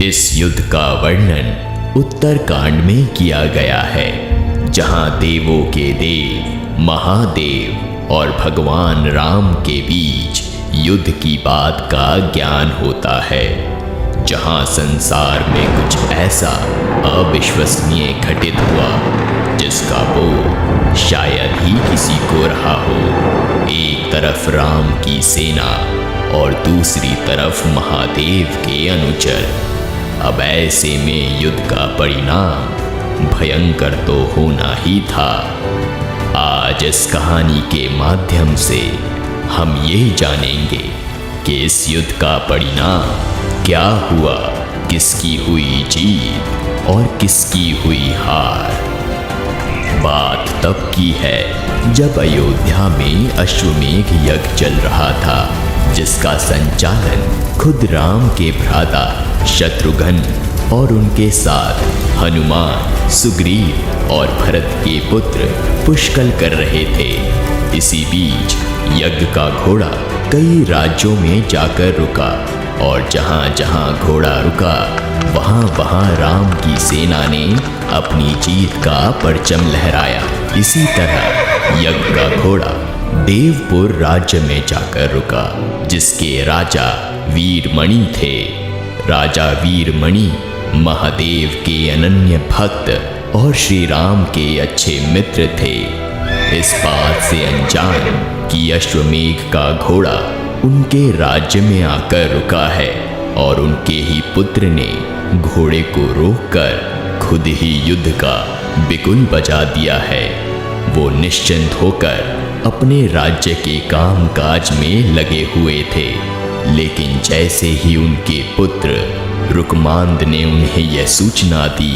इस युद्ध का वर्णन उत्तरकांड में किया गया है, जहां देवों के देव महादेव और भगवान राम के बीच युद्ध की बात का ज्ञान होता है। जहां संसार में कुछ ऐसा अविश्वसनीय घटित हुआ जिसका बोध शायद ही किसी को रहा हो। एक तरफ राम की सेना और दूसरी तरफ महादेव के अनुचर। अब ऐसे में युद्ध का परिणाम भयंकर तो होना ही था। आज इस कहानी के माध्यम से हम ये जानेंगे कि इस युद्ध का परिणाम क्या हुआ, किसकी हुई जीत और किसकी हुई हार। बात तब की है जब अयोध्या में अश्वमेध यज्ञ चल रहा था, जिसका संचालन खुद राम के भ्राता शत्रुघ्न और उनके साथ हनुमान, सुग्रीव और भरत के पुत्र पुष्कल कर रहे थे। इसी बीच यज्ञ का घोड़ा कई राज्यों में जाकर रुका और जहां जहां घोड़ा रुका वहां वहां राम की सेना ने अपनी जीत का परचम लहराया। इसी तरह यज्ञ का घोड़ा देवपुर राज्य में जाकर रुका, जिसके राजा वीरमणि थे। राजा वीरमणि महादेव के अनन्य भक्त और श्री राम के अच्छे मित्र थे। इस बात से अनजान कि अश्वमेघ का घोड़ा उनके राज्य में आकर रुका है और उनके ही पुत्र ने घोड़े को रोककर खुद ही युद्ध का बिगुल बजा दिया है। वो निश्चिंत होकर अपने राज्य के कामकाज में लगे हुए थे, लेकिन जैसे ही उनके पुत्र रुकमांद ने उन्हें यह सूचना दी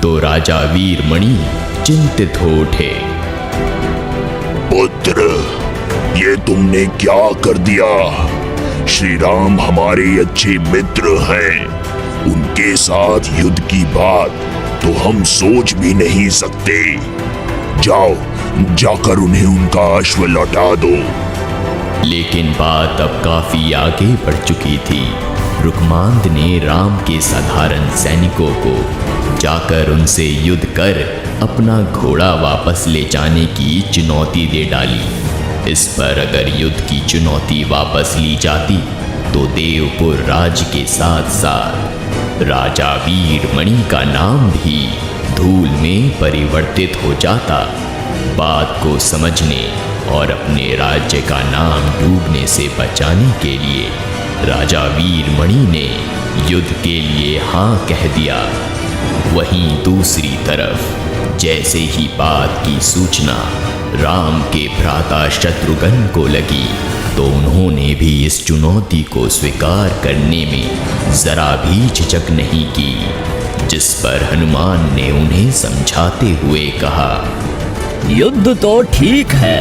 तो राजा वीरमणि चिंतित हो उठे। पुत्र, ये तुमने क्या कर दिया? श्री राम हमारे अच्छे मित्र हैं, उनके साथ युद्ध की बात तो हम सोच भी नहीं सकते। जाओ, जाकर उन्हें उनका अश्व लौटा दो। लेकिन बात अब काफी आगे बढ़ चुकी थी। रुकमांद ने राम के साधारण सैनिकों को जाकर उनसे युद्ध कर अपना घोड़ा वापस ले जाने की चुनौती दे डाली। इस पर अगर युद्ध की चुनौती वापस ली जाती तो देवपुर राज्य के साथ साथ राजा वीरमणि का नाम भी धूल में परिवर्तित हो जाता। बात को समझने और अपने राज्य का नाम डूबने से बचाने के लिए राजा वीरमणि ने युद्ध के लिए हाँ कह दिया। वहीं दूसरी तरफ जैसे ही बात की सूचना राम के भ्राता शत्रुघ्न को लगी तो उन्होंने भी इस चुनौती को स्वीकार करने में जरा भी झिझक नहीं की, जिस पर हनुमान ने उन्हें समझाते हुए कहा, युद्ध तो ठीक है,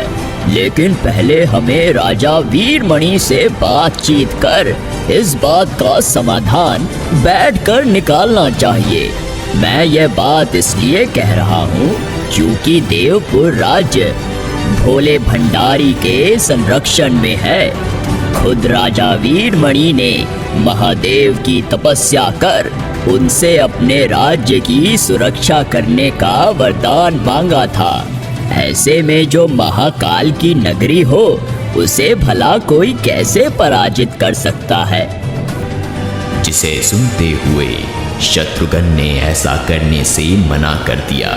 लेकिन पहले हमें राजा वीरमणि से बातचीत कर इस बात का समाधान बैठकर निकालना चाहिए। मैं यह बात इसलिए कह रहा हूँ क्योंकि देवपुर राज्य भोले भंडारी के संरक्षण में है। खुद राजा वीरमणि ने महादेव की तपस्या कर उनसे अपने राज्य की सुरक्षा करने का वरदान मांगा था। ऐसे में जो महाकाल की नगरी हो उसे भला कोई कैसे पराजित कर सकता है। जिसे सुनते हुए शत्रुघ्न ने ऐसा करने से मना कर दिया।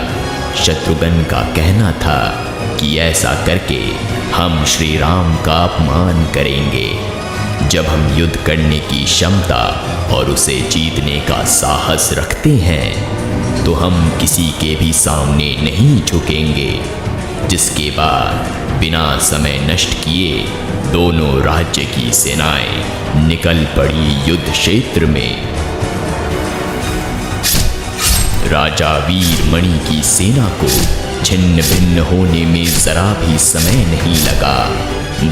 शत्रुघ्न का कहना था कि ऐसा करके हम श्री राम का अपमान करेंगे। जब हम युद्ध करने की क्षमता और उसे जीतने का साहस रखते हैं तो हम किसी के भी सामने नहीं झुकेंगे। जिसके बाद बिना समय नष्ट किए दोनों राज्य की सेनाएं निकल पड़ी युद्ध क्षेत्र में। राजा वीरमणि की सेना को छिन्न भिन्न होने में जरा भी समय नहीं लगा।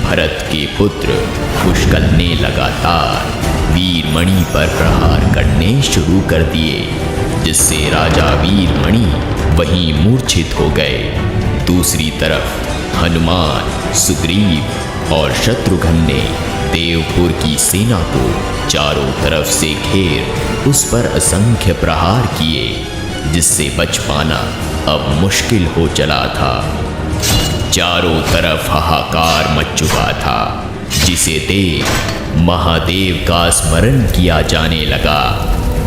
भरत के पुत्र पुष्कल ने लगातार वीरमणि पर प्रहार करने शुरू कर दिए, जिससे राजा वीरमणि वहीं मूर्छित हो गए। दूसरी तरफ हनुमान, सुग्रीव और शत्रुघ्न ने देवपुर की सेना को चारों तरफ से घेर उस पर असंख्य प्रहार किए, जिससे बच पाना अब मुश्किल हो चला था। चारों तरफ हाहाकार मच चुका था, जिसे देख महादेव का स्मरण किया जाने लगा।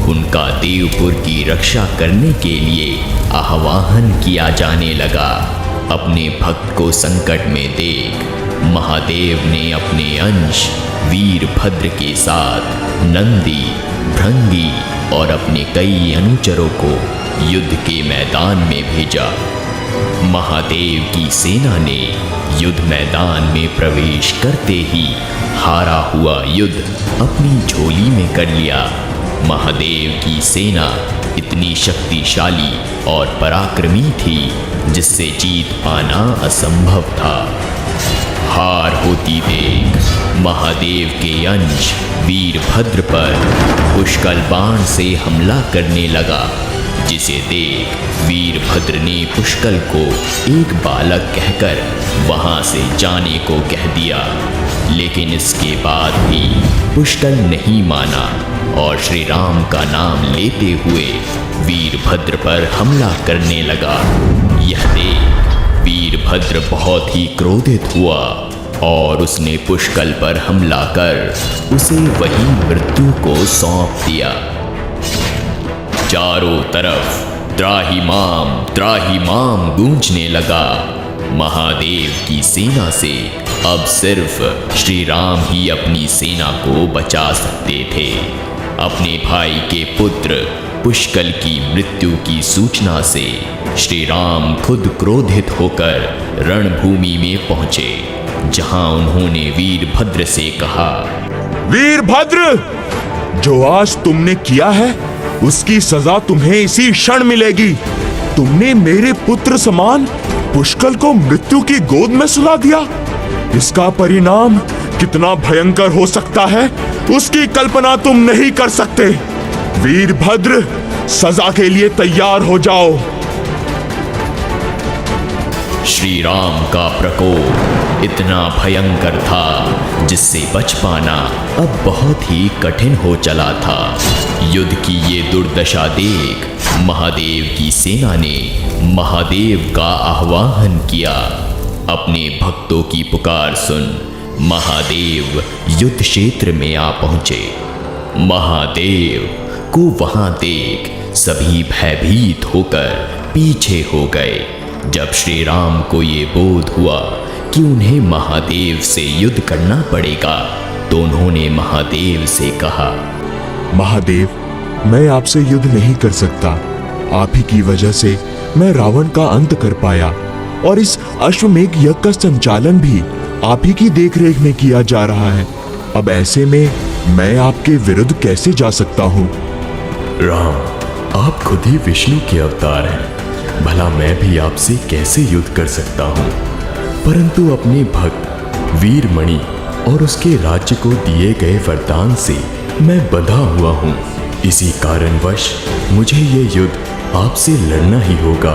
उनका देवपुर की रक्षा करने के लिए आह्वान किया जाने लगा। अपने भक्त को संकट में देख महादेव ने अपने अंश वीरभद्र के साथ नंदी, भृंगी और अपने कई अनुचरों को युद्ध के मैदान में भेजा। महादेव की सेना ने युद्ध मैदान में प्रवेश करते ही हारा हुआ युद्ध अपनी झोली में कर लिया। महादेव की सेना इतनी शक्तिशाली और पराक्रमी थी, जिससे जीत पाना असंभव था। हार होती देख महादेव के अंश वीरभद्र पर पुष्कल बाण से हमला करने लगा, जिसे देख वीरभद्र ने पुष्कल को एक बालक कहकर वहां से जाने को कह दिया। लेकिन इसके बाद भी पुष्कल नहीं माना और श्री राम का नाम लेते हुए वीरभद्र पर हमला करने लगा। यह देख वीरभद्र बहुत ही क्रोधित हुआ और उसने पुष्कल पर हमला कर उसे वहीं मृत्यु को सौंप दिया। चारों तरफ त्राहिमाम गूंजने लगा। महादेव की सेना से अब सिर्फ श्री राम ही अपनी सेना को बचा सकते थे। अपने भाई के पुत्र पुष्कल की मृत्यु की सूचना से श्री राम खुद क्रोधित होकर रणभूमि में पहुंचे, जहां उन्होंने वीरभद्र से कहा, वीरभद्र, जो आज तुमने किया है उसकी सजा तुम्हें इसी क्षण मिलेगी। तुमने मेरे पुत्र समान पुष्कल को मृत्यु की गोद में सुला दिया। इसका परिणाम कितना भयंकर हो सकता है उसकी कल्पना तुम नहीं कर सकते। वीरभद्र, सजा के लिए तैयार हो जाओ। श्री राम का प्रकोप इतना भयंकर था, जिससे बच पाना अब बहुत ही कठिन हो चला था। युद्ध की ये दुर्दशा देख महादेव की सेना ने महादेव का आह्वान किया। अपने भक्तों की पुकार सुन महादेव युद्ध क्षेत्र में आ पहुंचे। महादेव को वहां देख सभी भयभीत होकर पीछे हो गए। जब श्री राम को ये बोध हुआ कि उन्हें महादेव से युद्ध करना पड़ेगा, तो उन्होंने महादेव से कहा, महादेव, मैं आपसे युद्ध नहीं कर सकता। आप ही की वजह से मैं रावण का अंत कर पाया और इस अश्वमेध यज्ञ का संचालन भी आप ही की देखरेख में किया जा रहा है। अब ऐसे में मैं आपके विरुद्ध कैसे जा सकता हूँ? राम, आप खुद ही विष्णु के अवतार हैं। भला मैं भी आपसे कैसे युद्ध कर सकता हूँ? परंतु अपने भक्त वीरमणि और उसके राज्य को दिए गए वरदान से मैं बंधा हुआ हूँ। इसी कारणवश मुझे ये युद्ध आपसे लड़ना ही होगा।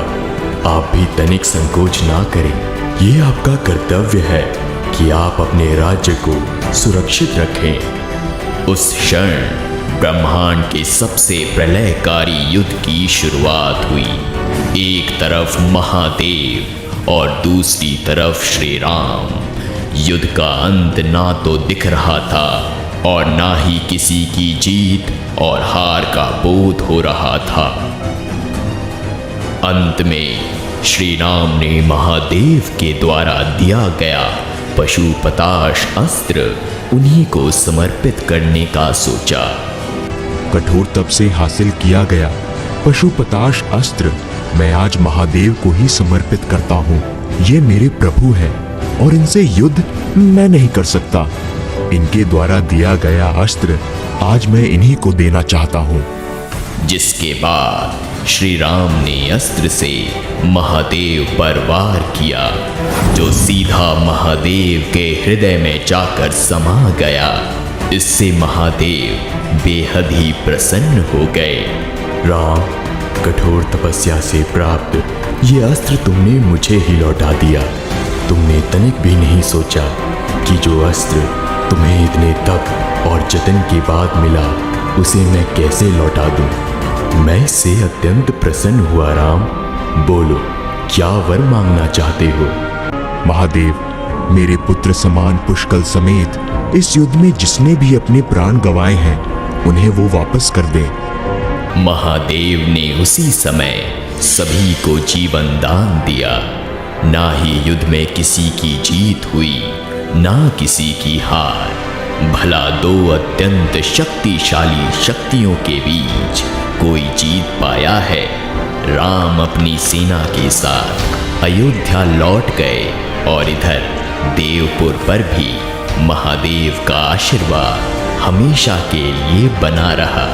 आप भी तनिक संकोच ना करें। ये आपका कर्तव्य है कि आप अपने राज्य को सुरक्षित रखें। उस क्षण ब्रह्मांड के सबसे प्रलयकारी युद्ध की शुरुआत हुई। एक तरफ महादेव और दूसरी तरफ श्री राम। युद्ध का अंत ना तो दिख रहा था और ना ही किसी की जीत और हार का बोध हो रहा था। अंत में श्री राम ने महादेव के द्वारा दिया गया पशुपताश अस्त्र उन्हीं को समर्पित करने का सोचा। कठोर तप से हासिल किया गया पशुपताश अस्त्र मैं आज महादेव को ही समर्पित करता हूँ। ये मेरे प्रभु हैं और इनसे युद्ध मैं नहीं कर सकता। इनके द्वारा दिया गया अस्त्र आज मैं इन्हीं को देना चाहता हूँ। जिसके बाद श्री राम ने अस्त्र से महादेव पर वार किया, जो सीधा महादेव के हृदय में जाकर समा गया। इससे महादेव बेहद ही प्रसन्न हो गए। राम, कठोर तपस्या से प्राप्त ये अस्त्र तुमने मुझे ही लौटा दिया। तुमने तनिक भी नहीं सोचा कि जो अस्त्र तुम्हें इतने तप और जतन के बाद मिला उसे मैं कैसे लौटा दूं? मैं इससे अत्यंत प्रसन्न हुआ राम। बोलो, क्या वर मांगना चाहते हो? महादेव, मेरे पुत्र समान पुष्कल समेत इस युद्ध में जिसने भी अपने प्राण गंवाए हैं उन्हें वो वापस कर दे। महादेव ने उसी समय सभी को जीवन दान दिया। ना ही युद्ध में किसी की जीत हुई, ना किसी की हार। भला दो अत्यंत शक्तिशाली शक्तियों के बीच कोई जीत पाया है? राम अपनी सेना के साथ अयोध्या लौट गए और इधर देवपुर पर भी महादेव का आशीर्वाद हमेशा के लिए बना रहा।